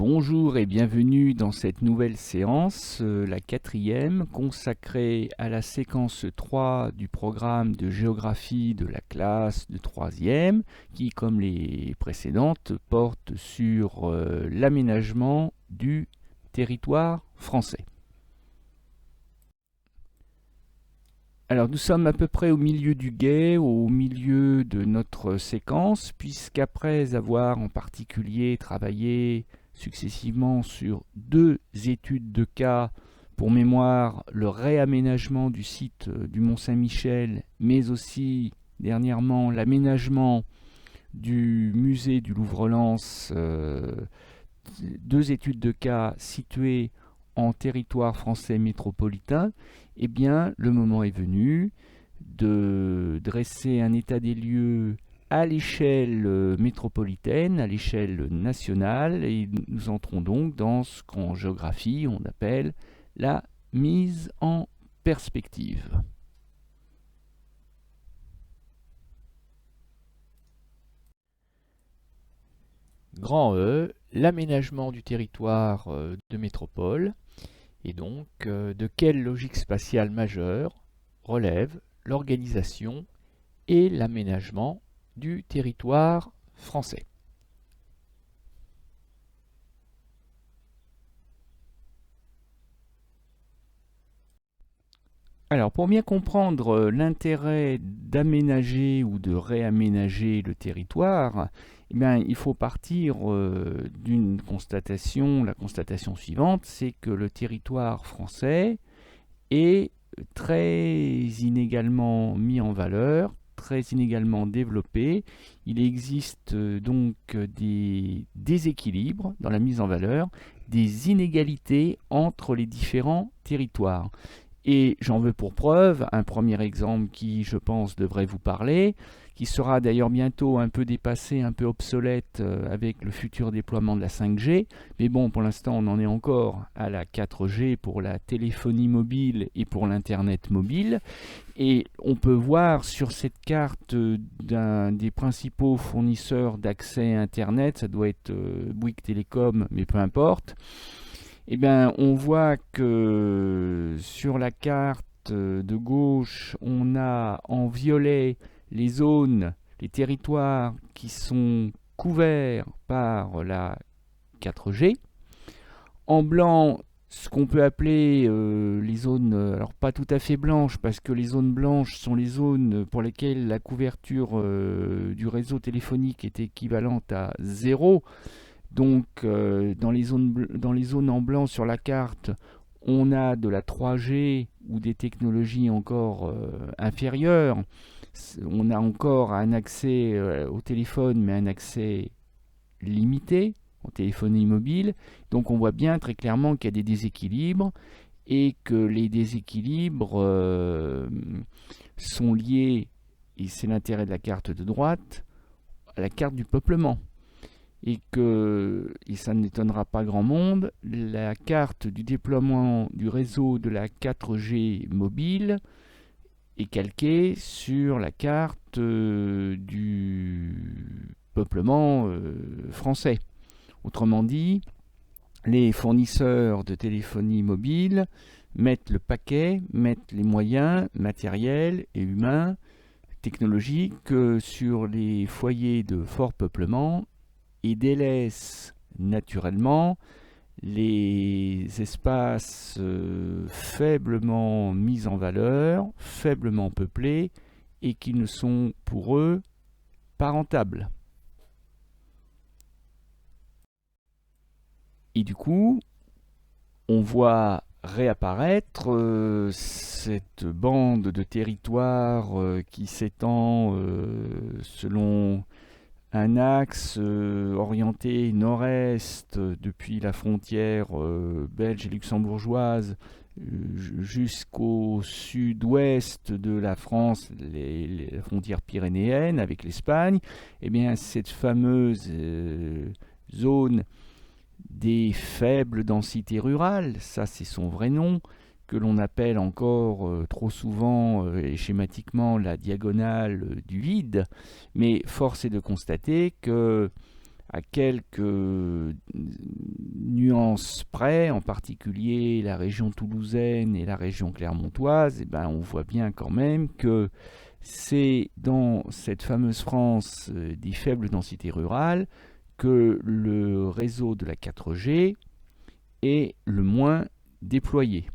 Bonjour et bienvenue dans cette nouvelle séance, la quatrième, consacrée à la séquence 3 du programme de géographie de la classe de 3e, qui, comme les précédentes, porte sur l'aménagement du territoire français. Alors nous sommes à peu près au milieu du gué, au milieu de notre séquence, puisqu'après avoir en particulier travaillé successivement sur deux études de cas, pour mémoire le réaménagement du site du Mont-Saint-Michel, mais aussi dernièrement l'aménagement du musée du Louvre-Lens, deux études de cas situées en territoire français métropolitain, eh bien le moment est venu de dresser un état des lieux à l'échelle métropolitaine, à l'échelle nationale, et nous entrons donc dans ce qu'en géographie on appelle la mise en perspective. Grand E, l'aménagement du territoire de métropole, et donc de quelle logique spatiale majeure relève l'organisation et l'aménagement du territoire français. Alors, pour bien comprendre l'intérêt d'aménager ou de réaménager le territoire, eh bien, il faut partir d'une constatation. La constatation suivante, c'est que le territoire français est très inégalement mis en valeur, très inégalement développé. Il existe donc des déséquilibres dans la mise en valeur, des inégalités entre les différents territoires. Et j'en veux pour preuve un premier exemple qui, je pense, devrait vous parler, qui sera d'ailleurs bientôt un peu dépassé, un peu obsolète avec le futur déploiement de la 5G. Mais bon, pour l'instant, on en est encore à la 4G pour la téléphonie mobile et pour l'Internet mobile. Et on peut voir sur cette carte d'un des principaux fournisseurs d'accès Internet, ça doit être Bouygues Télécom, mais peu importe. Eh bien, on voit que sur la carte de gauche, on a en violet les zones, les territoires qui sont couverts par la 4G. En blanc, ce qu'on peut appeler les zones, alors pas tout à fait blanches, parce que les zones blanches sont les zones pour lesquelles la couverture du réseau téléphonique est équivalente à 0. Donc dans les zones en blanc sur la carte, on a de la 3G ou des technologies encore inférieures. On a encore un accès au téléphone, mais un accès limité en téléphonie mobile. Donc on voit bien très clairement qu'il y a des déséquilibres et que les déséquilibres sont liés, et c'est l'intérêt de la carte de droite, à la carte du peuplement. Et ça n'étonnera pas grand monde, la carte du déploiement du réseau de la 4G mobile est calquée sur la carte du peuplement français. Autrement dit, les fournisseurs de téléphonie mobile mettent le paquet, mettent les moyens matériels et humains, technologiques sur les foyers de fort peuplement et délaisse naturellement les espaces faiblement mis en valeur, faiblement peuplés, et qui ne sont pour eux pas rentables. Et du coup, on voit réapparaître cette bande de territoire qui s'étend selon un axe orienté nord-est depuis la frontière belge et luxembourgeoise jusqu'au sud-ouest de la France, les frontières pyrénéennes avec l'Espagne. Eh bien, cette fameuse zone des faibles densités rurales, ça c'est son vrai nom, que l'on appelle encore trop souvent et schématiquement la diagonale du vide, mais force est de constater que à quelques nuances près, en particulier la région toulousaine et la région clermontoise, eh ben, on voit bien quand même que c'est dans cette fameuse France des faibles densités rurales que le réseau de la 4G est le moins déployé.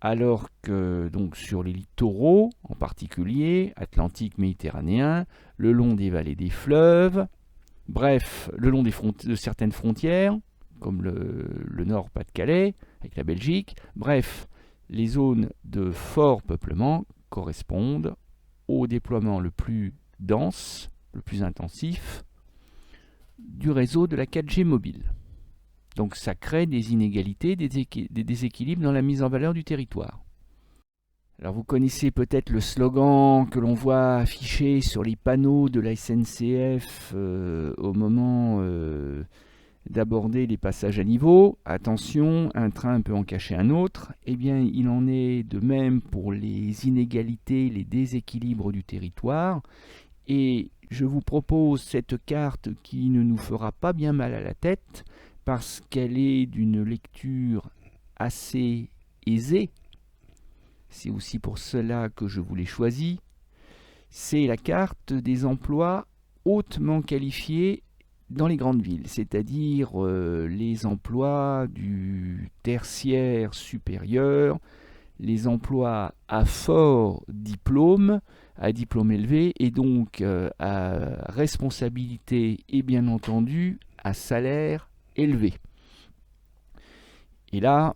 Alors que donc sur les littoraux, en particulier Atlantique, Méditerranéen, le long des vallées des fleuves, bref, le long de certaines frontières, comme le nord Pas-de-Calais, avec la Belgique, bref, les zones de fort peuplement correspondent au déploiement le plus dense, le plus intensif du réseau de la 4G mobile. Donc ça crée des inégalités, des déséquilibres dans la mise en valeur du territoire. Alors vous connaissez peut-être le slogan que l'on voit affiché sur les panneaux de la SNCF au moment d'aborder les passages à niveau. Attention, un train peut en cacher un autre. Eh bien, il en est de même pour les inégalités, les déséquilibres du territoire. Et je vous propose cette carte qui ne nous fera pas bien mal à la tête, parce qu'elle est d'une lecture assez aisée. C'est aussi pour cela que je vous l'ai choisie. C'est la carte des emplois hautement qualifiés dans les grandes villes, c'est-à-dire les emplois du tertiaire supérieur, les emplois à fort diplôme, à diplôme élevé, et donc à responsabilité et bien entendu à salaire élevé. Et là,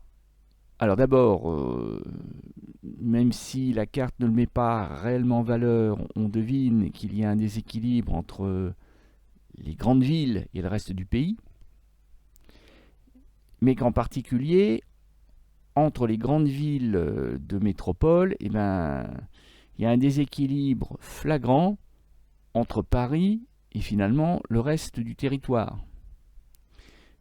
alors d'abord, même si la carte ne le met pas réellement en valeur, on devine qu'il y a un déséquilibre entre les grandes villes et le reste du pays, mais qu'en particulier, entre les grandes villes de métropole, eh ben, il y a un déséquilibre flagrant entre Paris et finalement le reste du territoire.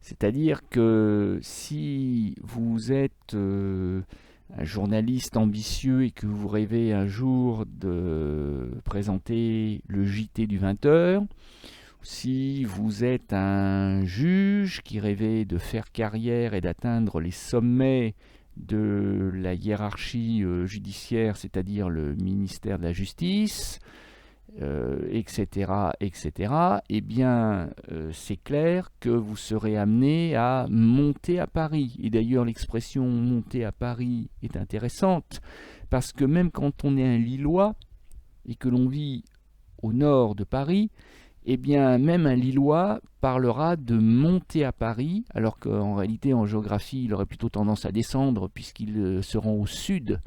C'est-à-dire que si vous êtes un journaliste ambitieux et que vous rêvez un jour de présenter le JT du 20h, si vous êtes un juge qui rêvait de faire carrière et d'atteindre les sommets de la hiérarchie judiciaire, c'est-à-dire le ministère de la Justice, etc., etc., eh bien, c'est clair que vous serez amené à monter à Paris. Et d'ailleurs, l'expression monter à Paris est intéressante, parce que même quand on est un Lillois et que l'on vit au nord de Paris, eh bien, même un Lillois parlera de monter à Paris, alors qu'en réalité, en géographie, il aurait plutôt tendance à descendre, puisqu'ils seront au sud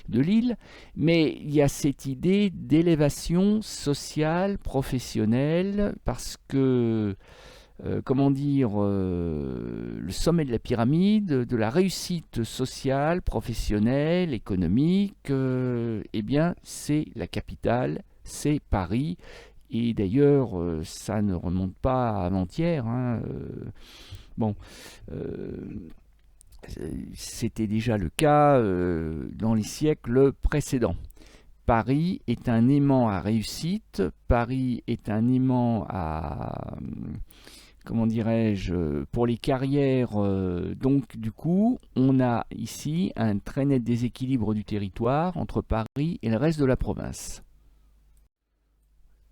de l'île. Mais il y a cette idée d'élévation sociale, professionnelle, parce que, le sommet de la pyramide, de la réussite sociale, professionnelle, économique, eh bien, c'est la capitale, c'est Paris. Et d'ailleurs, ça ne remonte pas à avant-hier. C'était déjà le cas dans les siècles précédents. Paris est un aimant à réussite, Paris est un aimant à, comment dirais-je, pour les carrières. Donc du coup, on a ici un très net déséquilibre du territoire entre Paris et le reste de la province.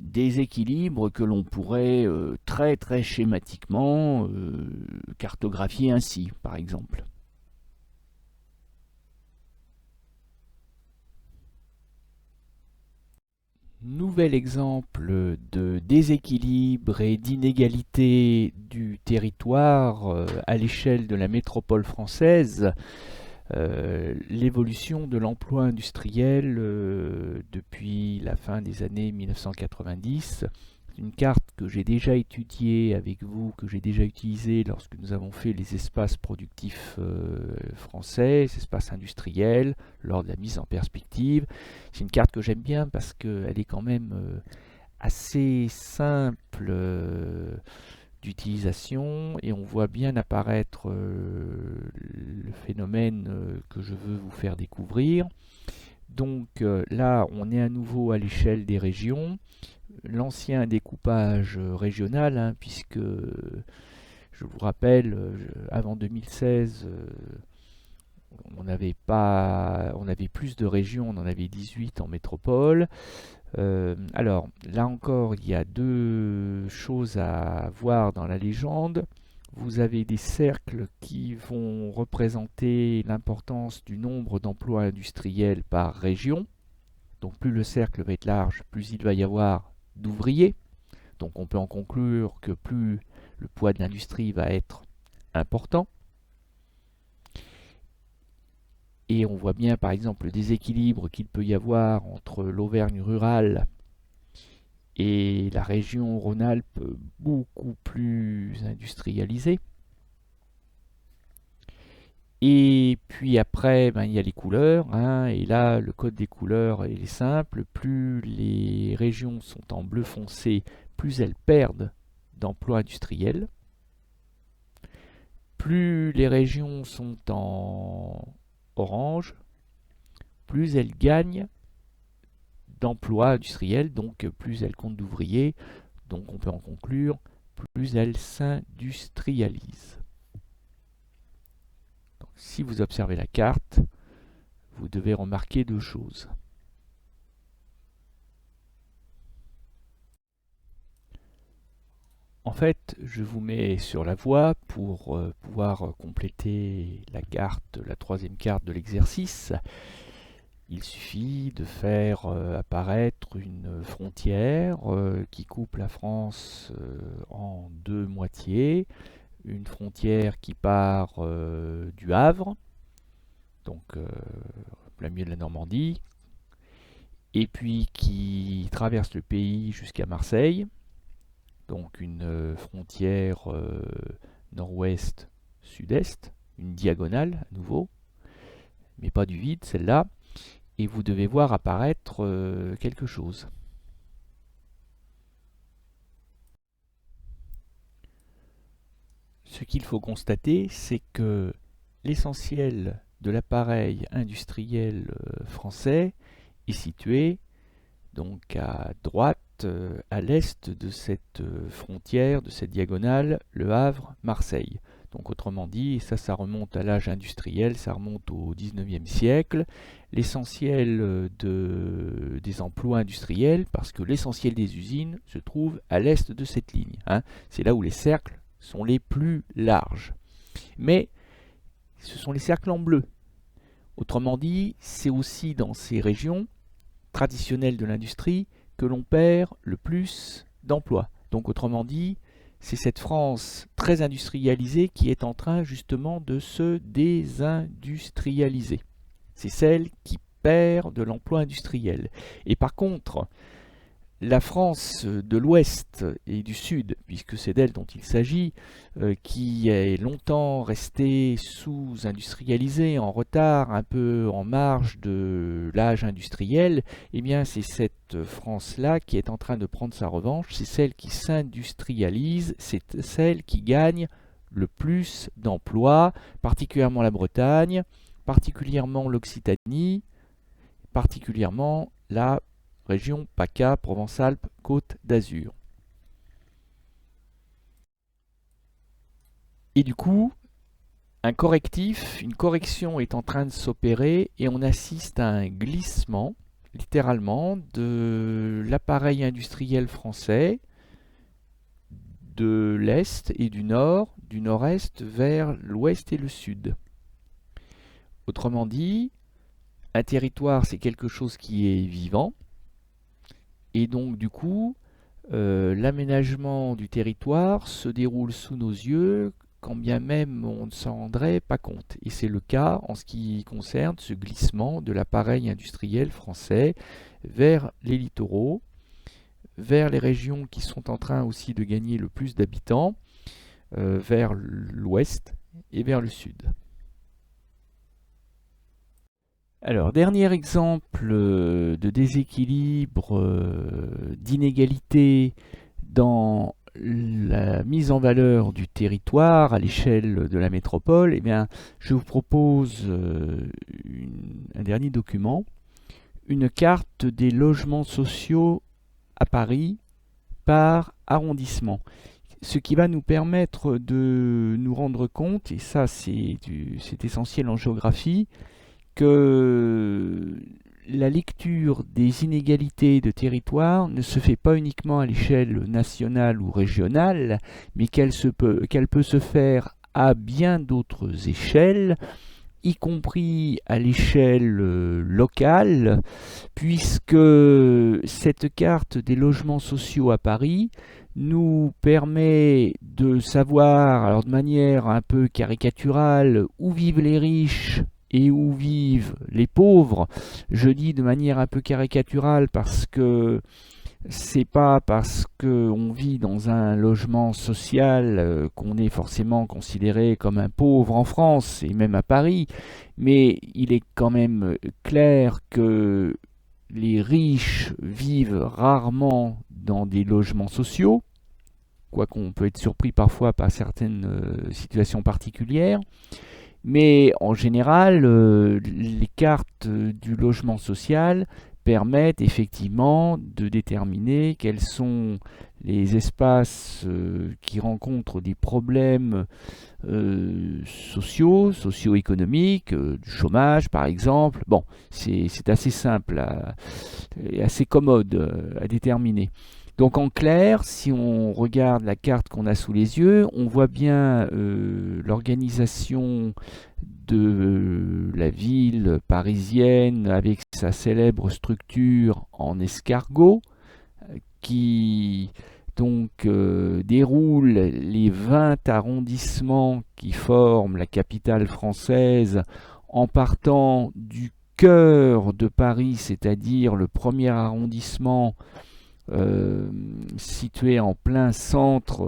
Déséquilibre que l'on pourrait très très schématiquement cartographier ainsi, par exemple. Nouvel exemple de déséquilibre et d'inégalité du territoire à l'échelle de la métropole française. L'évolution de l'emploi industriel depuis la fin des années 1990. C'est une carte que j'ai déjà étudiée avec vous, que j'ai déjà utilisée lorsque nous avons fait les espaces productifs français, les espaces industriels, lors de la mise en perspective. C'est une carte que j'aime bien parce qu'elle est quand même assez simple d'utilisation, et on voit bien apparaître le phénomène que je veux vous faire découvrir. Donc là, on est à nouveau à l'échelle des régions. L'ancien découpage régional, puisque Je vous rappelle, avant 2016, on n'avait pas, on avait plus de régions, on en avait 18 en métropole. Alors, là encore, il y a deux choses à voir dans la légende. Vous avez des cercles qui vont représenter l'importance du nombre d'emplois industriels par région. Donc plus le cercle va être large, plus il va y avoir d'ouvriers. Donc on peut en conclure que plus le poids de l'industrie va être important. Et on voit bien par exemple le déséquilibre qu'il peut y avoir entre l'Auvergne rurale et la région Rhône-Alpes beaucoup plus industrialisée. Et puis après, il y a les couleurs, hein, et là, le code des couleurs il est simple. Plus les régions sont en bleu foncé, plus elles perdent d'emplois industriels. Plus les régions sont en orange, plus elles gagnent d'emplois industriels, donc plus elles comptent d'ouvriers. Donc on peut en conclure, plus elles s'industrialisent. Si vous observez la carte, vous devez remarquer deux choses. En fait, je vous mets sur la voie pour pouvoir compléter la carte, la troisième carte de l'exercice. Il suffit de faire apparaître une frontière qui coupe la France en deux moitiés. Une frontière qui part du Havre, donc plein milieu de la Normandie, et puis qui traverse le pays jusqu'à Marseille, donc une frontière nord-ouest-sud-est, une diagonale à nouveau, mais pas du vide celle-là, et vous devez voir apparaître quelque chose. Ce qu'il faut constater, c'est que l'essentiel de l'appareil industriel français est situé donc à droite, à l'est de cette frontière, de cette diagonale, Le Havre-Marseille. Donc autrement dit, ça remonte à l'âge industriel, ça remonte au 19e siècle. L'essentiel des emplois industriels, parce que l'essentiel des usines se trouve à l'est de cette ligne, hein. C'est là où les cercles sont les plus larges. Mais ce sont les cercles en bleu. Autrement dit, c'est aussi dans ces régions traditionnelles de l'industrie que l'on perd le plus d'emplois. Donc autrement dit, c'est cette France très industrialisée qui est en train justement de se désindustrialiser. C'est celle qui perd de l'emploi industriel. Et par contre, la France de l'Ouest et du Sud, puisque c'est d'elle dont il s'agit, qui est longtemps restée sous-industrialisée, en retard, un peu en marge de l'âge industriel, eh bien c'est cette France-là qui est en train de prendre sa revanche, c'est celle qui s'industrialise, c'est celle qui gagne le plus d'emplois, particulièrement la Bretagne, particulièrement l'Occitanie, particulièrement la région PACA, Provence-Alpes-Côte d'Azur. Et du coup, un correctif, une correction est en train de s'opérer et on assiste à un glissement, littéralement, de l'appareil industriel français de l'Est et du Nord, du Nord-Est vers l'Ouest et le Sud. Autrement dit, un territoire, c'est quelque chose qui est vivant. Et donc du coup, l'aménagement du territoire se déroule sous nos yeux, quand bien même on ne s'en rendrait pas compte. Et c'est le cas en ce qui concerne ce glissement de l'appareil industriel français vers les littoraux, vers les régions qui sont en train aussi de gagner le plus d'habitants, vers l'ouest et vers le sud. Alors, dernier exemple de déséquilibre, d'inégalité dans la mise en valeur du territoire à l'échelle de la métropole, eh bien, je vous propose un dernier document, une carte des logements sociaux à Paris par arrondissement. ce qui va nous permettre de nous rendre compte, et ça c'est essentiel en géographie, que la lecture des inégalités de territoire ne se fait pas uniquement à l'échelle nationale ou régionale, mais qu'elle peut se faire à bien d'autres échelles, y compris à l'échelle locale, puisque cette carte des logements sociaux à Paris nous permet de savoir, alors de manière un peu caricaturale, où vivent les riches et où vivent les pauvres. Je dis de manière un peu caricaturale parce que c'est pas parce qu'on vit dans un logement social qu'on est forcément considéré comme un pauvre en France et même à Paris, mais il est quand même clair que les riches vivent rarement dans des logements sociaux, quoiqu'on peut être surpris parfois par certaines situations particulières. Mais en général, les cartes du logement social permettent effectivement de déterminer quels sont les espaces qui rencontrent des problèmes socio-économiques, du chômage par exemple. Bon, c'est assez simple et assez commode à déterminer. Donc en clair, si on regarde la carte qu'on a sous les yeux, on voit bien l'organisation de la ville parisienne avec sa célèbre structure en escargot qui donc déroule les 20 arrondissements qui forment la capitale française en partant du cœur de Paris, c'est-à-dire le premier arrondissement situé en plein centre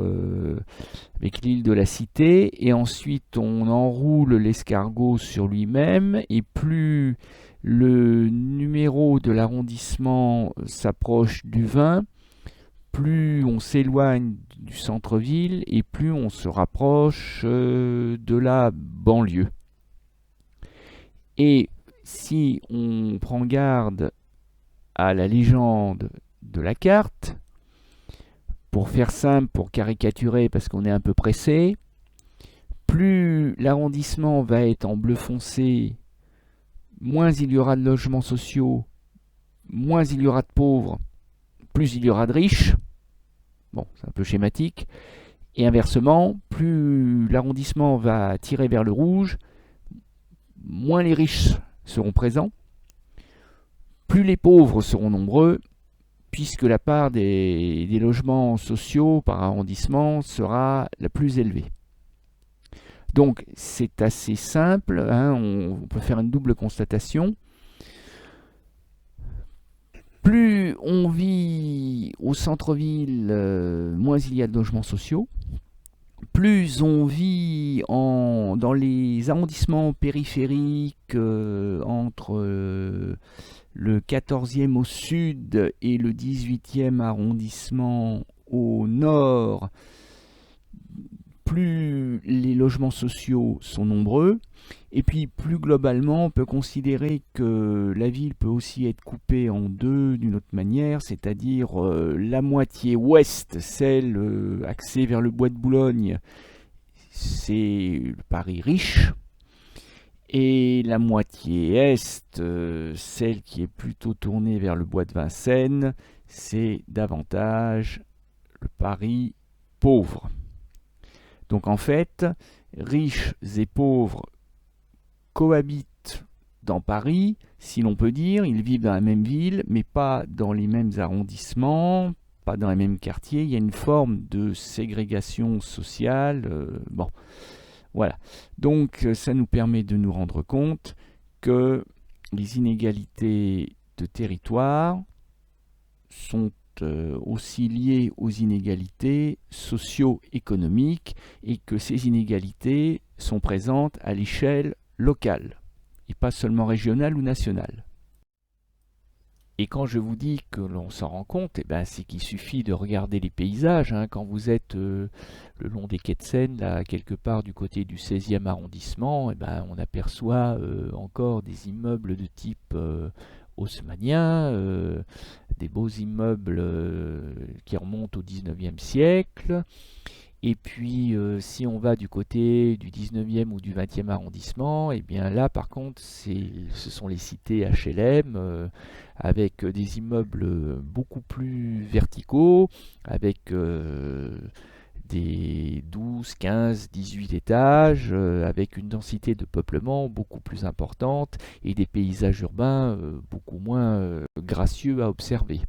avec l'île de la Cité, et ensuite on enroule l'escargot sur lui-même, et plus le numéro de l'arrondissement s'approche du 20, plus on s'éloigne du centre-ville et plus on se rapproche de la banlieue. Et si on prend garde à la légende de la carte, pour faire simple, pour caricaturer parce qu'on est un peu pressé, plus l'arrondissement va être en bleu foncé, moins il y aura de logements sociaux, moins il y aura de pauvres, plus il y aura de riches. Bon, c'est un peu schématique. Et inversement, plus l'arrondissement va tirer vers le rouge, moins les riches seront présents, plus les pauvres seront nombreux, puisque la part des logements sociaux par arrondissement sera la plus élevée. Donc c'est assez simple, hein, on peut faire une double constatation. Plus on vit au centre-ville, moins il y a de logements sociaux. Plus on vit dans les arrondissements périphériques entre le 14e au sud et le 18e arrondissement au nord, plus les logements sociaux sont nombreux. Et puis plus globalement, on peut considérer que la ville peut aussi être coupée en deux d'une autre manière, c'est-à-dire la moitié ouest, celle axée vers le bois de Boulogne, c'est le Paris riche, et la moitié est, celle qui est plutôt tournée vers le bois de Vincennes, c'est davantage le Paris pauvre. Donc en fait, riches et pauvres cohabitent dans Paris, si l'on peut dire. Ils vivent dans la même ville, mais pas dans les mêmes arrondissements, pas dans les mêmes quartiers. Il y a une forme de ségrégation sociale. Bon, voilà. Donc ça nous permet de nous rendre compte que les inégalités de territoire sont aussi liées aux inégalités socio-économiques, et que ces inégalités sont présentes à l'échelle locale et pas seulement régionale ou nationale. Et quand je vous dis que l'on s'en rend compte, eh ben, c'est qu'il suffit de regarder les paysages. Hein. Quand vous êtes le long des quais de Seine, là, quelque part du côté du 16e arrondissement, eh ben, on aperçoit encore des immeubles de type haussmanniens, des beaux immeubles qui remontent au 19e siècle. Et puis, si on va du côté du 19e ou du 20e arrondissement, et bien là, par contre, ce sont les cités HLM, avec des immeubles beaucoup plus verticaux, avec des 12, 15, 18 étages, avec une densité de peuplement beaucoup plus importante et des paysages urbains beaucoup moins gracieux à observer.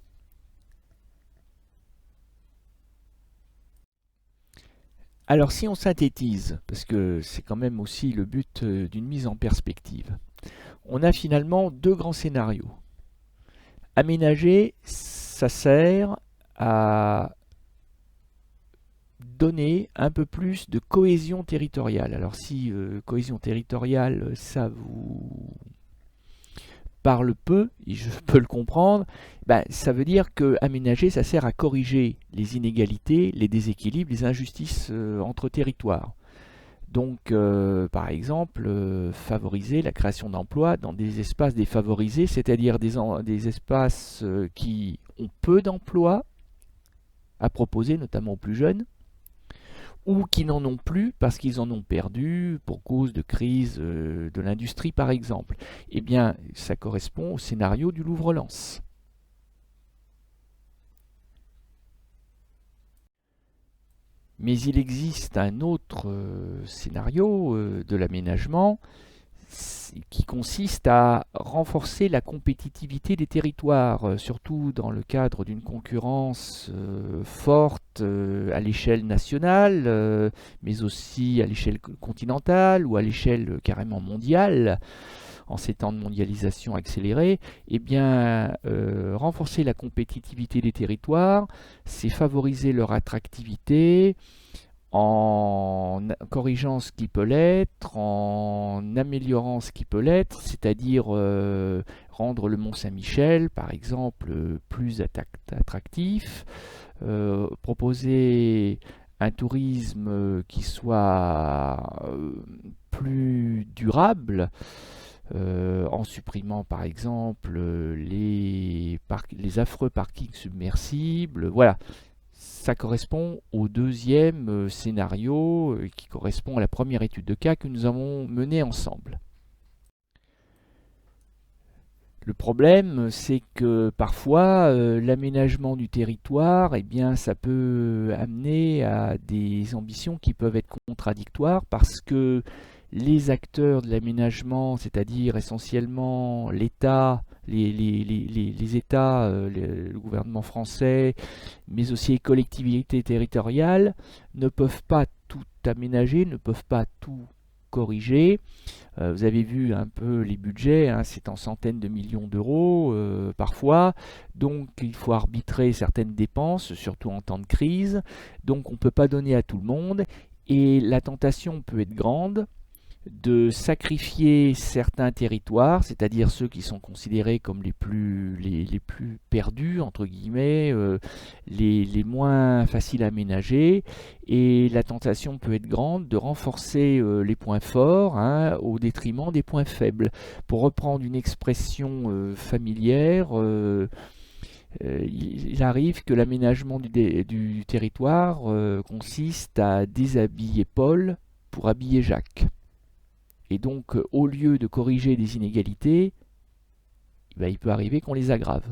Alors si on synthétise, parce que c'est quand même aussi le but d'une mise en perspective, on a finalement deux grands scénarios. Aménager, ça sert à donner un peu plus de cohésion territoriale. Alors si cohésion territoriale, ça vous parle peu, et je peux le comprendre, ben, ça veut dire que aménager, ça sert à corriger les inégalités, les déséquilibres, les injustices entre territoires. Donc, par exemple, favoriser la création d'emplois dans des espaces défavorisés, c'est-à-dire des espaces qui ont peu d'emplois à proposer, notamment aux plus jeunes, ou qui n'en ont plus parce qu'ils en ont perdu pour cause de crise de l'industrie par exemple. Eh bien, ça correspond au scénario du Louvre-Lens. Mais il existe un autre scénario de l'aménagement qui consiste à renforcer la compétitivité des territoires, surtout dans le cadre d'une concurrence forte à l'échelle nationale, mais aussi à l'échelle continentale ou à l'échelle carrément mondiale, en ces temps de mondialisation accélérée. Eh bien, renforcer la compétitivité des territoires, c'est favoriser leur attractivité, en corrigeant ce qui peut l'être, en améliorant ce qui peut l'être, c'est-à-dire rendre le Mont-Saint-Michel, par exemple, plus attractif, proposer un tourisme qui soit plus durable, en supprimant par exemple les affreux parkings submersibles. Voilà, ça correspond au deuxième scénario qui correspond à la première étude de cas que nous avons menée ensemble. Le problème, c'est que parfois, l'aménagement du territoire, eh bien, ça peut amener à des ambitions qui peuvent être contradictoires parce que les acteurs de l'aménagement, c'est-à-dire essentiellement l'État, les États, le gouvernement français, mais aussi les collectivités territoriales, ne peuvent pas tout aménager, ne peuvent pas tout corriger. Vous avez vu un peu les budgets, hein, c'est en centaines de millions d'euros parfois, donc il faut arbitrer certaines dépenses, surtout en temps de crise, donc on ne peut pas donner à tout le monde, et la tentation peut être grande de sacrifier certains territoires, c'est-à-dire ceux qui sont considérés comme les plus perdus, entre guillemets, les moins faciles à aménager, et la tentation peut être grande de renforcer les points forts hein, au détriment des points faibles. Pour reprendre une expression familière, il arrive que l'aménagement du territoire consiste à déshabiller Paul pour habiller Jacques. Et donc, au lieu de corriger des inégalités, il peut arriver qu'on les aggrave.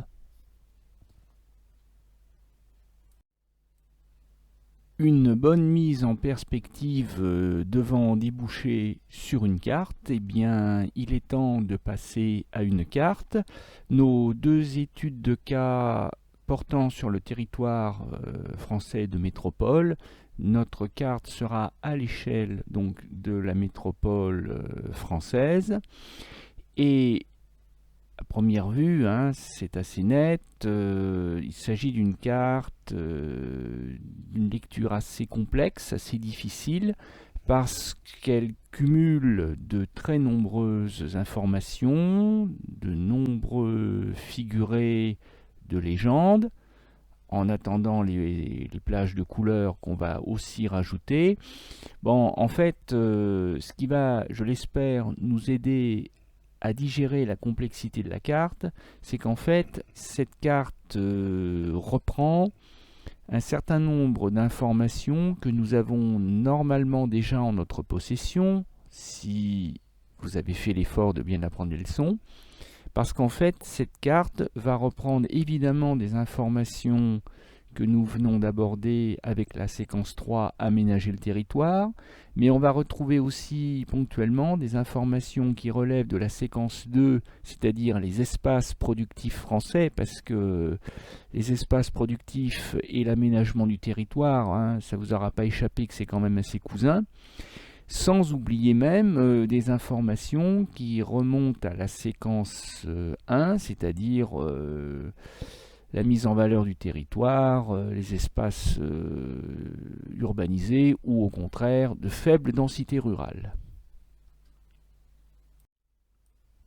Une bonne mise en perspective devant déboucher sur une carte, eh bien, il est temps de passer à une carte. Nos deux études de cas portant sur le territoire français de métropole, notre carte sera à l'échelle donc de la métropole française et à première vue hein, c'est assez net, il s'agit d'une carte d'une lecture assez complexe, assez difficile parce qu'elle cumule de très nombreuses informations, de nombreux figurés de légendes, en attendant les plages de couleurs qu'on va aussi rajouter. Bon, en fait, ce qui va, je l'espère, nous aider à digérer la complexité de la carte, c'est qu'en fait, cette carte reprend un certain nombre d'informations que nous avons normalement déjà en notre possession, si vous avez fait l'effort de bien apprendre les leçons, parce qu'en fait, cette carte va reprendre évidemment des informations que nous venons d'aborder avec la séquence 3, aménager le territoire, mais on va retrouver aussi ponctuellement des informations qui relèvent de la séquence 2, c'est-à-dire les espaces productifs français, parce que les espaces productifs et l'aménagement du territoire, hein, ça ne vous aura pas échappé que c'est quand même assez cousin, sans oublier même des informations qui remontent à la séquence 1, c'est-à-dire la mise en valeur du territoire, les espaces urbanisés ou au contraire de faible densité rurale.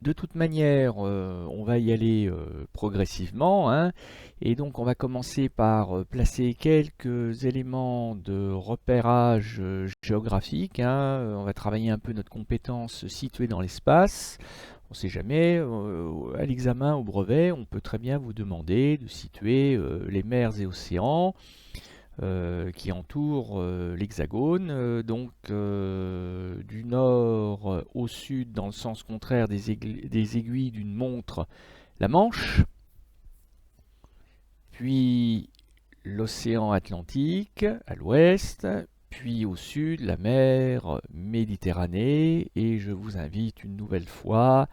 De toute manière, on va y aller progressivement, hein, et donc on va commencer par placer quelques éléments de repérage géographique, hein. On va travailler un peu notre compétence située dans l'espace. On ne sait jamais, à l'examen, au brevet, on peut très bien vous demander de situer les mers et océans qui entourent l'hexagone, donc du nord au sud, dans le sens contraire des aiguilles d'une montre, la Manche, puis l'océan Atlantique à l'ouest, puis au sud la mer Méditerranée, et je vous invite une nouvelle fois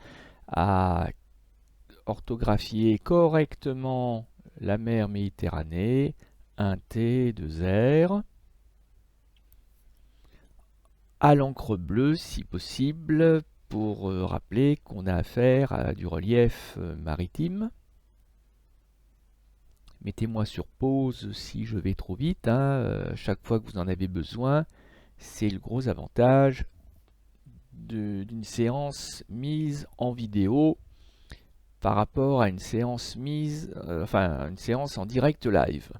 à orthographier correctement la mer Méditerranée, un T, deux R, à l'encre bleue si possible, pour rappeler qu'on a affaire à du relief maritime. Mettez-moi sur pause si je vais trop vite, hein, chaque fois que vous en avez besoin. C'est le gros avantage d'une séance mise en vidéo par rapport à une séance une séance en direct live.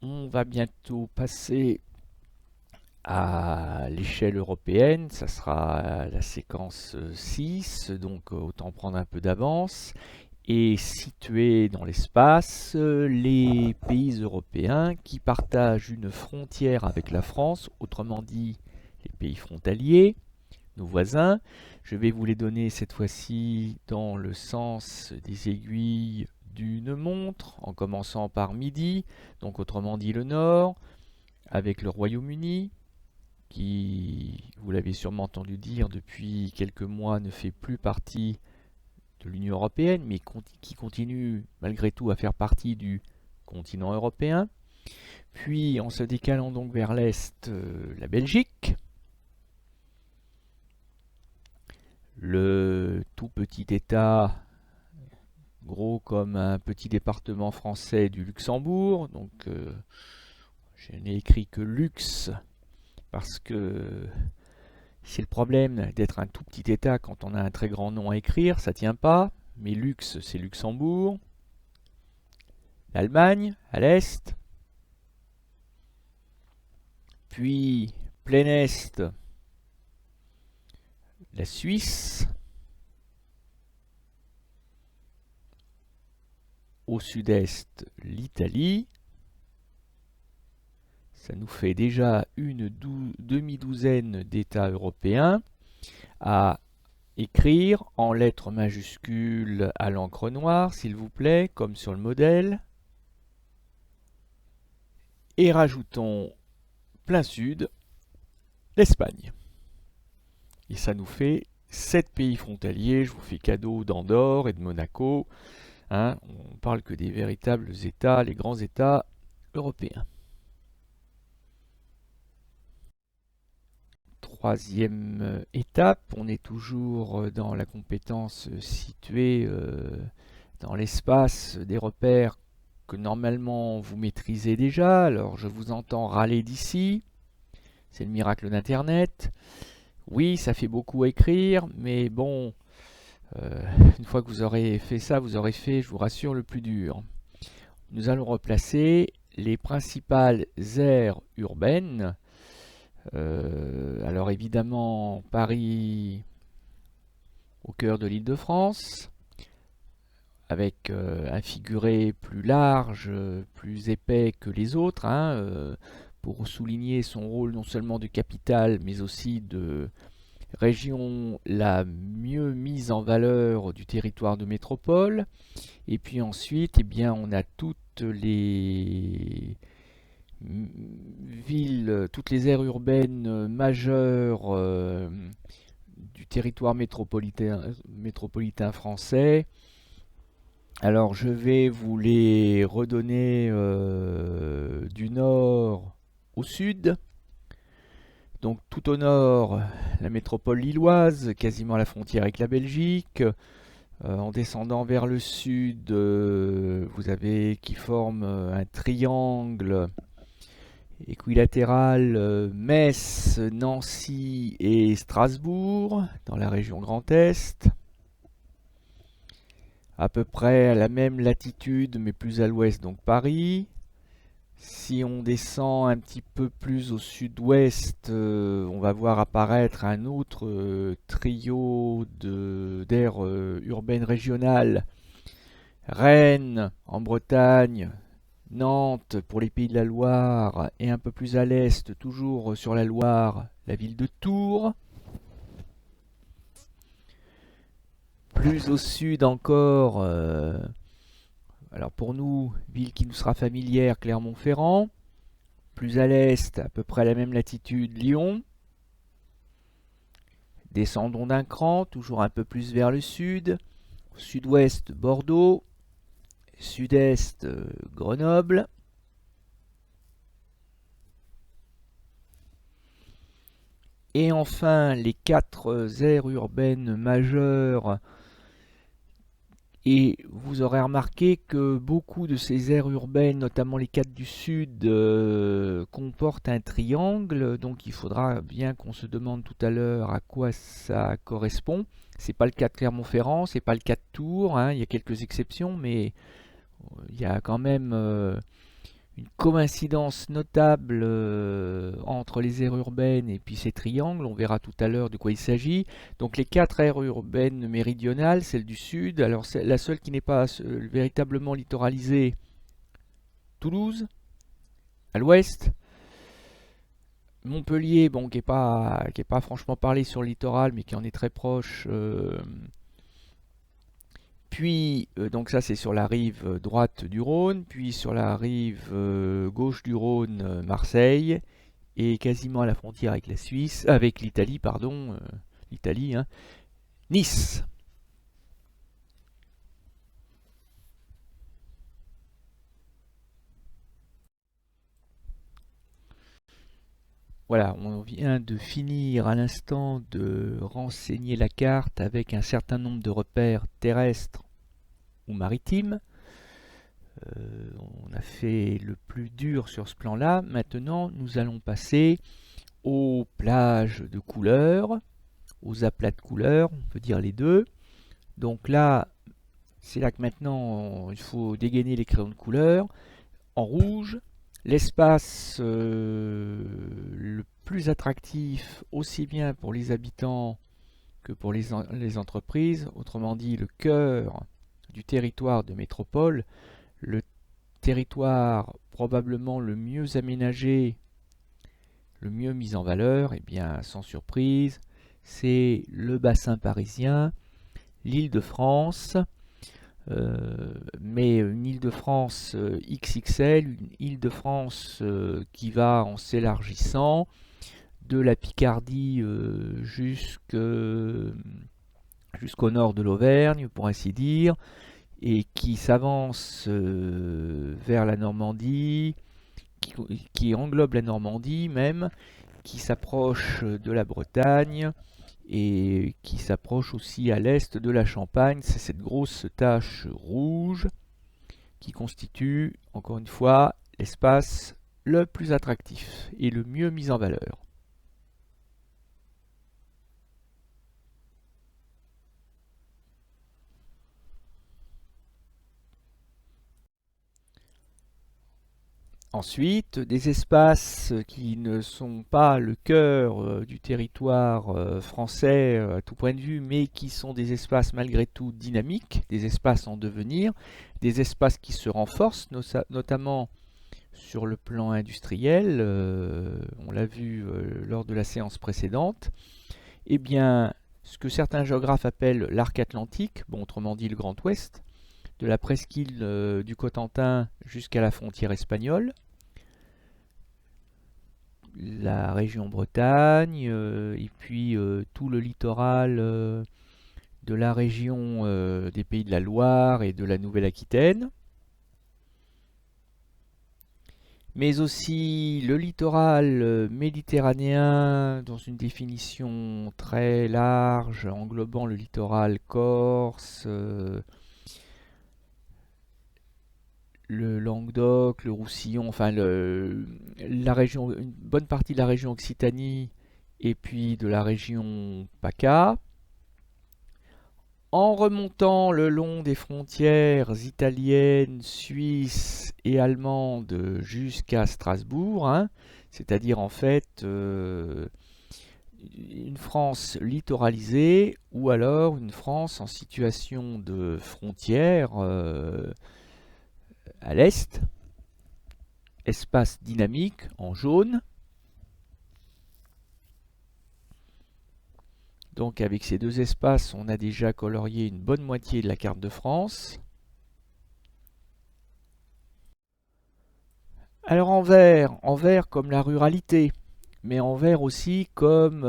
On va bientôt passer à l'échelle européenne, ça sera la séquence 6, donc autant prendre un peu d'avance. Et situer dans l'espace les pays européens qui partagent une frontière avec la France, autrement dit les pays frontaliers, nos voisins. Je vais vous les donner cette fois-ci dans le sens des aiguilles d'une montre, en commençant par midi, donc autrement dit le nord, avec le Royaume-Uni, qui, vous l'avez sûrement entendu dire depuis quelques mois, ne fait plus partie de l'Union européenne, mais qui continue malgré tout à faire partie du continent européen. Puis, en se décalant donc vers l'est, la Belgique, le tout petit État, gros comme un petit département français du Luxembourg, donc je n'ai écrit que Lux, parce que c'est le problème d'être un tout petit État quand on a un très grand nom à écrire, ça tient pas, mais Lux c'est Luxembourg, l'Allemagne à l'est, puis plein est, la Suisse, au sud-est l'Italie. Ça nous fait déjà une demi-douzaine d'États européens à écrire en lettres majuscules à l'encre noire, s'il vous plaît, comme sur le modèle. Et rajoutons plein sud, l'Espagne. Et ça nous fait 7 pays frontaliers. Je vous fais cadeau d'Andorre et de Monaco. Hein, on ne parle que des véritables États, les grands États européens. Troisième étape, on est toujours dans la compétence située dans l'espace des repères que normalement vous maîtrisez déjà. Alors je vous entends râler d'ici, c'est le miracle d'Internet. Oui, ça fait beaucoup à écrire, mais bon, une fois que vous aurez fait ça, vous aurez fait, je vous rassure, le plus dur. Nous allons replacer les principales aires urbaines Alors évidemment, Paris au cœur de l'Île-de-France, avec un figuré plus large, plus épais que les autres, hein, pour souligner son rôle non seulement de capitale, mais aussi de région la mieux mise en valeur du territoire de métropole. Et puis ensuite, eh bien, on a toutes les villes, toutes les aires urbaines majeures du territoire métropolitain français. Alors je vais vous les redonner du nord au sud. Donc tout au nord, la métropole lilloise, quasiment à la frontière avec la Belgique. En descendant vers le sud, vous avez qui forme un triangle équilatéral Metz, Nancy et Strasbourg, dans la région Grand Est. À peu près à la même latitude, mais plus à l'ouest, donc Paris. Si on descend un petit peu plus au sud-ouest, on va voir apparaître un autre trio d'aires urbaines régionales. Rennes en Bretagne, Nantes pour les Pays de la Loire et un peu plus à l'est, toujours sur la Loire, la ville de Tours. Plus au sud encore, alors pour nous, ville qui nous sera familière, Clermont-Ferrand. Plus à l'est, à peu près à la même latitude, Lyon. Descendons d'un cran, toujours un peu plus vers le sud. Sud-ouest, Bordeaux. Sud-est, Grenoble. Et enfin, les quatre aires urbaines majeures. Et vous aurez remarqué que beaucoup de ces aires urbaines, notamment les quatre du sud, comportent un triangle. Donc il faudra bien qu'on se demande tout à l'heure à quoi ça correspond. C'est pas le cas de Clermont-Ferrand, c'est pas le cas de Tours, hein, il y a quelques exceptions, mais il y a quand même une coïncidence notable entre les aires urbaines et puis ces triangles. On verra tout à l'heure de quoi il s'agit. Donc les quatre aires urbaines méridionales, celle du sud, alors la seule qui n'est pas véritablement littoralisée, Toulouse, à l'ouest. Montpellier, bon, qui est pas franchement parlé sur le littoral, mais qui en est très proche. Puis, donc ça c'est sur la rive droite du Rhône, puis sur la rive gauche du Rhône, Marseille, et quasiment à la frontière avec la Suisse, avec l'Italie, pardon, l'Italie, hein, Nice. Voilà, on vient de finir à l'instant de renseigner la carte avec un certain nombre de repères terrestres ou maritimes. On a fait le plus dur sur ce plan-là. Maintenant, nous allons passer aux plages de couleurs, aux aplats de couleurs, on peut dire les deux. Donc là, c'est là que maintenant il faut dégainer les crayons de couleur. En rouge, l'espace le plus attractif aussi bien pour les habitants que pour les entreprises, autrement dit le cœur du territoire de métropole, le territoire probablement le mieux aménagé, le mieux mis en valeur, et bien sans surprise, c'est le bassin parisien, l'Île-de-France, mais une Île-de-France XXL, une Île-de-France qui va en s'élargissant de la Picardie jusqu'au nord de l'Auvergne, pour ainsi dire, et qui s'avance vers la Normandie, qui englobe la Normandie même, qui s'approche de la Bretagne et qui s'approche aussi à l'est de la Champagne. C'est cette grosse tache rouge qui constitue, encore une fois, l'espace le plus attractif et le mieux mis en valeur. Ensuite, des espaces qui ne sont pas le cœur du territoire français à tout point de vue, mais qui sont des espaces malgré tout dynamiques, des espaces en devenir, des espaces qui se renforcent, notamment sur le plan industriel, on l'a vu lors de la séance précédente. Eh bien, ce que certains géographes appellent l'arc atlantique, bon, autrement dit le Grand Ouest, de la presqu'île du Cotentin jusqu'à la frontière espagnole, la région Bretagne, et puis tout le littoral de la région des Pays de la Loire et de la Nouvelle-Aquitaine, mais aussi le littoral méditerranéen dans une définition très large, englobant le littoral corse, le Languedoc, le Roussillon, enfin la région, une bonne partie de la région Occitanie et puis de la région PACA, en remontant le long des frontières italiennes, suisses et allemandes jusqu'à Strasbourg, hein, c'est-à-dire en fait une France littoralisée ou alors une France en situation de frontière à l'est, espace dynamique en jaune. Donc avec ces deux espaces, on a déjà colorié une bonne moitié de la carte de France. Alors en vert comme la ruralité, mais en vert aussi comme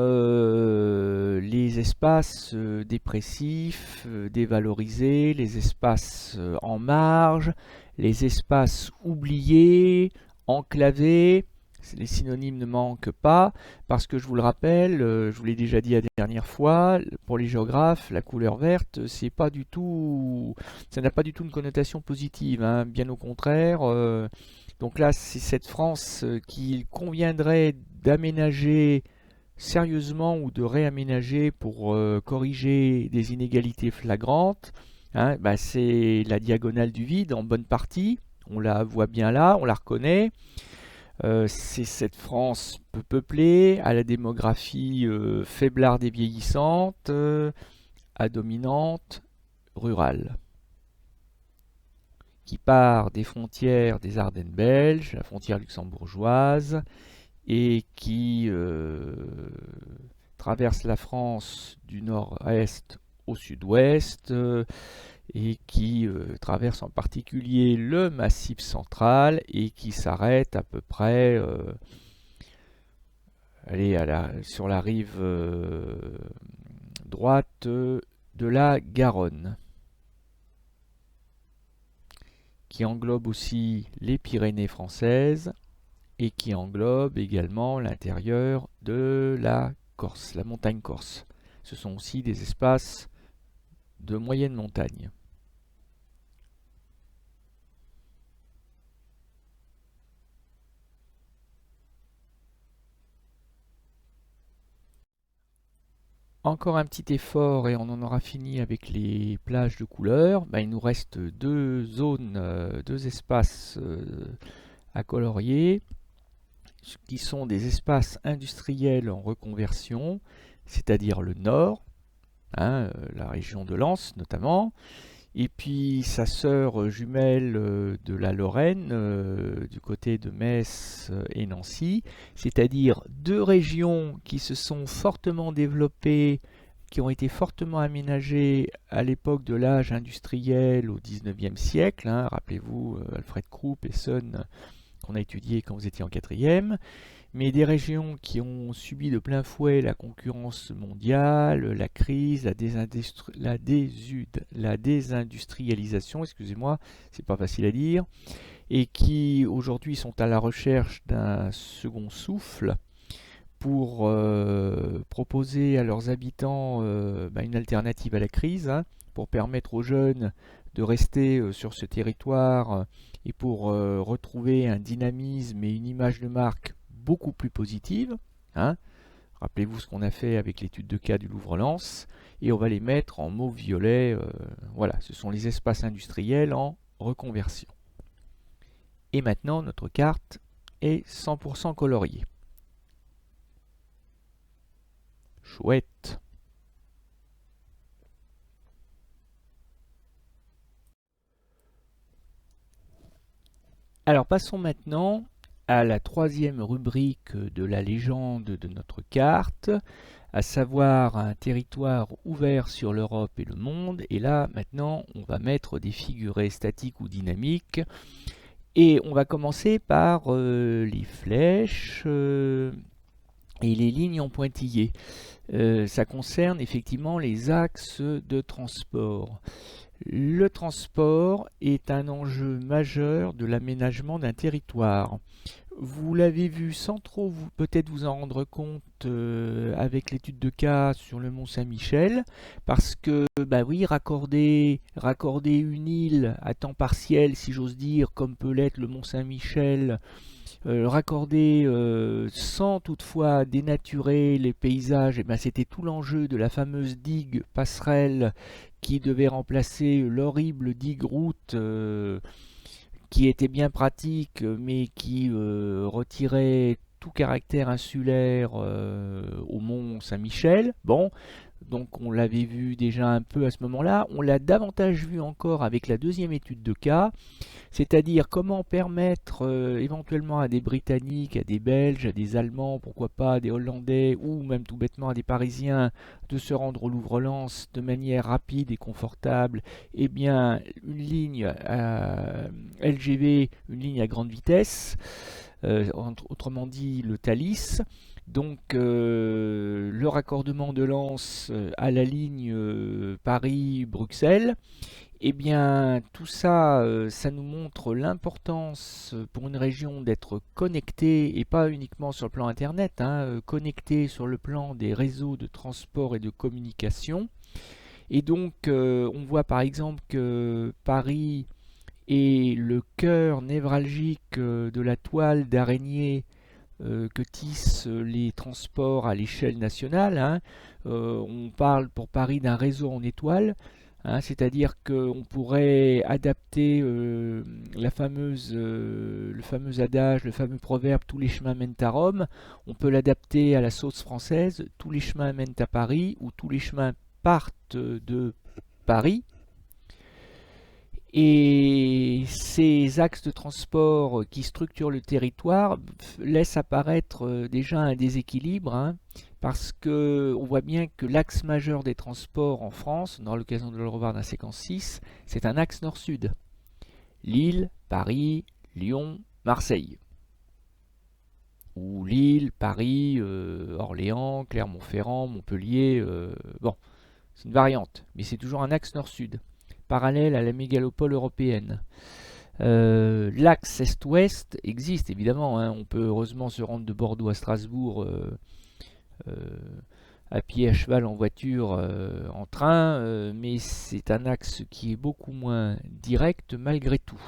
les espaces dépressifs, dévalorisés, les espaces en marge, les espaces oubliés, enclavés. Les synonymes ne manquent pas, parce que je vous le rappelle, je vous l'ai déjà dit la dernière fois, pour les géographes, la couleur verte, c'est pas du tout, ça n'a pas du tout une connotation positive, hein, bien au contraire. Donc là, c'est cette France qu'il conviendrait d'aménager sérieusement ou de réaménager pour corriger des inégalités flagrantes. Hein, bah, c'est la diagonale du vide en bonne partie. On la voit bien là, on la reconnaît. C'est cette France peu peuplée, à la démographie faiblarde et vieillissante, à dominante rurale, qui part des frontières des Ardennes belges, la frontière luxembourgeoise, et qui traverse la France du nord-est au sud-ouest, et qui traverse en particulier le Massif central et qui s'arrête à peu près sur la rive droite de la Garonne, qui englobe aussi les Pyrénées françaises et qui englobe également l'intérieur de la Corse, la montagne corse. Ce sont aussi des espaces de moyenne montagne. Encore un petit effort et on en aura fini avec les plages de couleurs. Il nous reste deux zones, deux espaces à colorier, qui sont des espaces industriels en reconversion, c'est-à-dire le nord, hein, la région de Lens notamment, et puis sa sœur jumelle de la Lorraine, du côté de Metz et Nancy, c'est-à-dire deux régions qui se sont fortement développées, qui ont été fortement aménagées à l'époque de l'âge industriel au 19e siècle. Hein, rappelez-vous Alfred Krupp et Son qu'on a étudié quand vous étiez en quatrième, mais des régions qui ont subi de plein fouet la concurrence mondiale, la crise, la désindustrialisation, excusez-moi, c'est pas facile à dire, et qui aujourd'hui sont à la recherche d'un second souffle pour proposer à leurs habitants une alternative à la crise, hein, pour permettre aux jeunes de rester sur ce territoire et pour retrouver un dynamisme et une image de marque beaucoup plus positive. Hein. Rappelez-vous ce qu'on a fait avec l'étude de cas du Louvre-Lens, et on va les mettre en mauve violet. Voilà, ce sont les espaces industriels en reconversion. Et maintenant, notre carte est 100% coloriée. Chouette. Alors passons maintenant à la troisième rubrique de la légende de notre carte, à savoir un territoire ouvert sur l'Europe et le monde. Et là, maintenant, on va mettre des figurés statiques ou dynamiques. Et on va commencer par les flèches et les lignes en pointillés. Ça concerne effectivement les axes de transport. Le transport est un enjeu majeur de l'aménagement d'un territoire. Vous l'avez vu sans trop peut-être vous en rendre compte avec l'étude de cas sur le Mont Saint-Michel, parce que bah oui, raccorder une île à temps partiel, si j'ose dire, comme peut l'être le Mont Saint-Michel, raccorder sans toutefois dénaturer les paysages, et ben c'était tout l'enjeu de la fameuse digue passerelle qui devait remplacer l'horrible digue route qui était bien pratique mais qui retirait tout caractère insulaire au Mont Saint-Michel. Bon, donc on l'avait vu déjà un peu à ce moment-là, on l'a davantage vu encore avec la deuxième étude de cas, c'est-à-dire comment permettre éventuellement à des Britanniques, à des Belges, à des Allemands, pourquoi pas à des Hollandais ou même tout bêtement à des Parisiens de se rendre au Louvre-Lens de manière rapide et confortable. Eh bien, une ligne LGV, une ligne à grande vitesse, autrement dit le Thalys. Donc le raccordement de Lens à la ligne Paris-Bruxelles. Eh bien, tout ça, ça nous montre l'importance pour une région d'être connectée, et pas uniquement sur le plan Internet, hein, connectée sur le plan des réseaux de transport et de communication. Et donc, on voit par exemple que Paris est le cœur névralgique de la toile d'araignée que tissent les transports à l'échelle nationale. Hein. On parle pour Paris d'un réseau en étoile. Hein, c'est-à-dire qu'on pourrait adapter le fameux adage, le fameux proverbe « tous les chemins mènent à Rome ». On peut l'adapter à la sauce française « tous les chemins mènent à Paris » ou « tous les chemins partent de Paris ». Et ces axes de transport qui structurent le territoire laissent apparaître déjà un déséquilibre, hein, parce qu'on voit bien que l'axe majeur des transports en France, on aura l'occasion de le revoir dans la séquence 6, c'est un axe nord-sud. Lille, Paris, Lyon, Marseille. Ou Lille, Paris, Orléans, Clermont-Ferrand, Montpellier. Bon, c'est une variante, mais c'est toujours un axe nord-sud, parallèle à la mégalopole européenne. L'axe est-ouest existe évidemment, hein. On peut heureusement se rendre de Bordeaux à Strasbourg à pied, à cheval, en voiture, en train, mais c'est un axe qui est beaucoup moins direct malgré tout.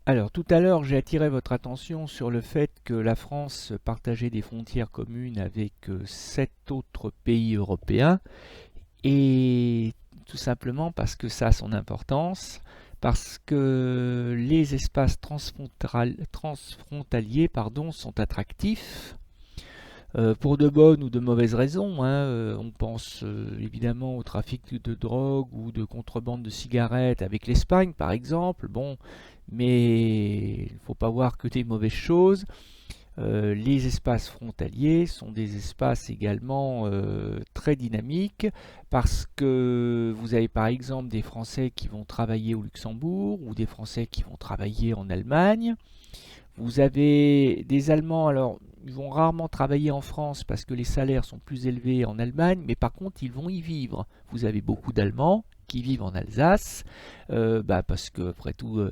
Alors, tout à l'heure, j'ai attiré votre attention sur le fait que la France partageait des frontières communes avec 7 autres pays européens, et tout simplement parce que ça a son importance, parce que les espaces transfrontaliers sont attractifs, pour de bonnes ou de mauvaises raisons. Hein. On pense évidemment au trafic de drogue ou de contrebande de cigarettes avec l'Espagne par exemple. Bon, mais il ne faut pas voir que des mauvaises choses. Les espaces frontaliers sont des espaces également très dynamiques, parce que vous avez par exemple des Français qui vont travailler au Luxembourg ou des Français qui vont travailler en Allemagne. Vous avez des Allemands, alors ils vont rarement travailler en France parce que les salaires sont plus élevés en Allemagne, mais par contre ils vont y vivre. Vous avez beaucoup d'Allemands qui vivent en Alsace, parce que après tout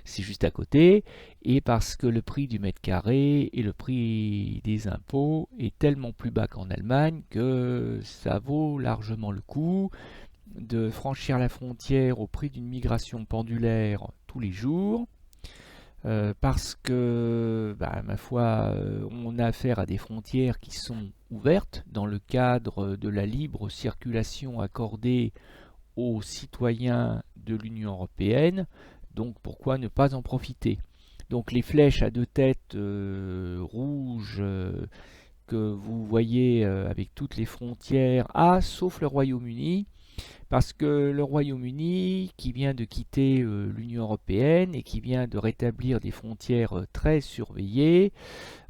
c'est juste à côté, et parce que le prix du mètre carré et le prix des impôts est tellement plus bas qu'en Allemagne que ça vaut largement le coup de franchir la frontière au prix d'une migration pendulaire tous les jours. parce que, bah, ma foi, on a affaire à des frontières qui sont ouvertes dans le cadre de la libre circulation accordée aux citoyens de l'Union européenne, donc pourquoi ne pas en profiter? Donc les flèches à deux têtes rouges que vous voyez avec toutes les frontières, sauf le Royaume-Uni, parce que le Royaume-Uni, qui vient de quitter l'Union européenne et qui vient de rétablir des frontières très surveillées,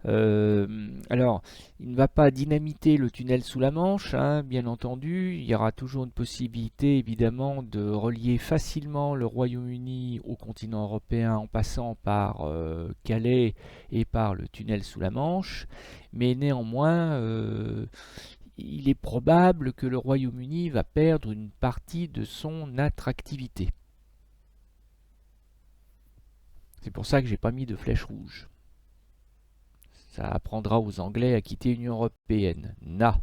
alors il ne va pas dynamiter le tunnel sous la Manche, hein, bien entendu. Il y aura toujours une possibilité, évidemment, de relier facilement le Royaume-Uni au continent européen en passant par Calais et par le tunnel sous la Manche. Mais néanmoins, il est probable que le Royaume-Uni va perdre une partie de son attractivité. C'est pour ça que j'ai pas mis de flèche rouge. Ça apprendra aux Anglais à quitter l'Union européenne. Na.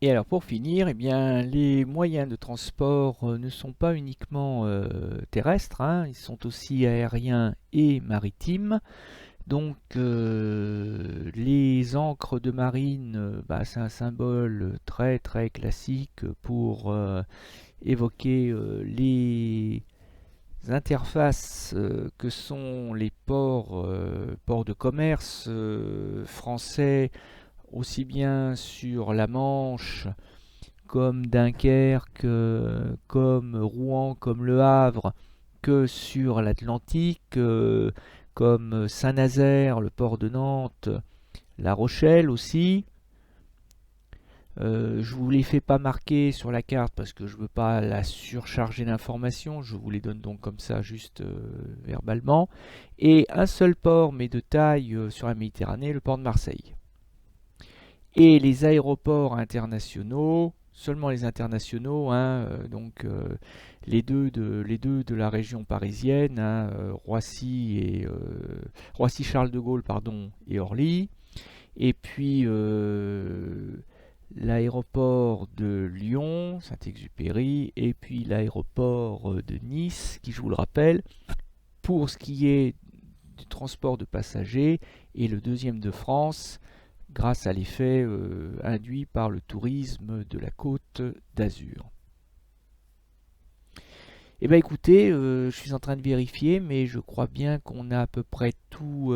Et alors pour finir, eh bien, les moyens de transport ne sont pas uniquement terrestres, hein, ils sont aussi aériens et maritimes. Donc les ancres de marine, bah, c'est un symbole très très classique pour évoquer les interfaces que sont les ports de commerce français, aussi bien sur la Manche comme Dunkerque, comme Rouen, comme Le Havre, que sur l'Atlantique, comme Saint-Nazaire, le port de Nantes, La Rochelle aussi. Je vous les fais pas marquer sur la carte parce que je veux pas la surcharger d'informations, je vous les donne donc comme ça juste verbalement. Et un seul port mais de taille sur la Méditerranée, le port de Marseille. Et les aéroports internationaux, seulement les internationaux, hein, donc les deux de la région parisienne, hein, Roissy Charles de Gaulle pardon, et Orly. Et puis l'aéroport de Lyon, Saint-Exupéry, et puis l'aéroport de Nice, qui je vous le rappelle, pour ce qui est du transport de passagers, est le deuxième de France, grâce à l'effet induit par le tourisme de la Côte d'Azur. Eh bien écoutez, je suis en train de vérifier, mais je crois bien qu'on a à peu près tout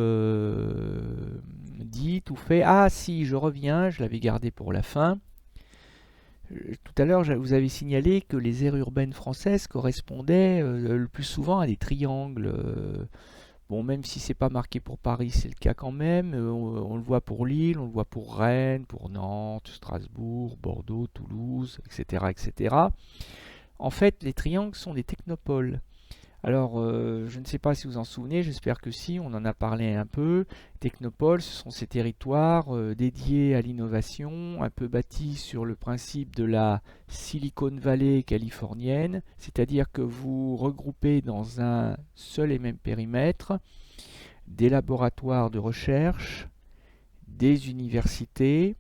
dit, tout fait. Ah si, je reviens, je l'avais gardé pour la fin. Tout à l'heure, vous avez signalé que les aires urbaines françaises correspondaient le plus souvent à des triangles. Bon, même si c'est pas marqué pour Paris, c'est le cas quand même. On le voit pour Lille, on le voit pour Rennes, pour Nantes, Strasbourg, Bordeaux, Toulouse, etc., etc. En fait, les triangles sont des technopoles. Alors, je ne sais pas si vous en souvenez, j'espère que si, on en a parlé un peu. Technopoles, ce sont ces territoires dédiés à l'innovation, un peu bâtis sur le principe de la Silicon Valley californienne, c'est-à-dire que vous regroupez dans un seul et même périmètre des laboratoires de recherche, des universités,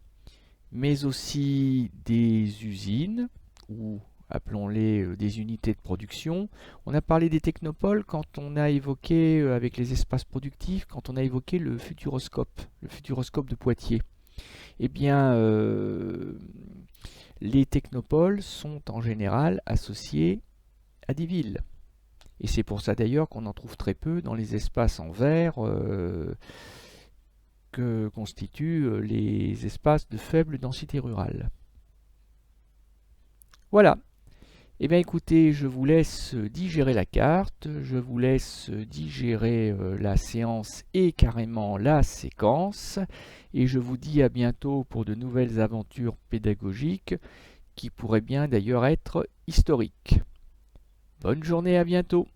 mais aussi des usines ou appelons-les des unités de production. On a parlé des technopoles quand on a évoqué, avec les espaces productifs, quand on a évoqué le futuroscope de Poitiers. Eh bien, les technopoles sont en général associés à des villes. Et c'est pour ça d'ailleurs qu'on en trouve très peu dans les espaces en verre que constituent les espaces de faible densité rurale. Voilà. Eh bien écoutez, je vous laisse digérer la carte, je vous laisse digérer la séance et carrément la séquence, et je vous dis à bientôt pour de nouvelles aventures pédagogiques qui pourraient bien d'ailleurs être historiques. Bonne journée, à bientôt.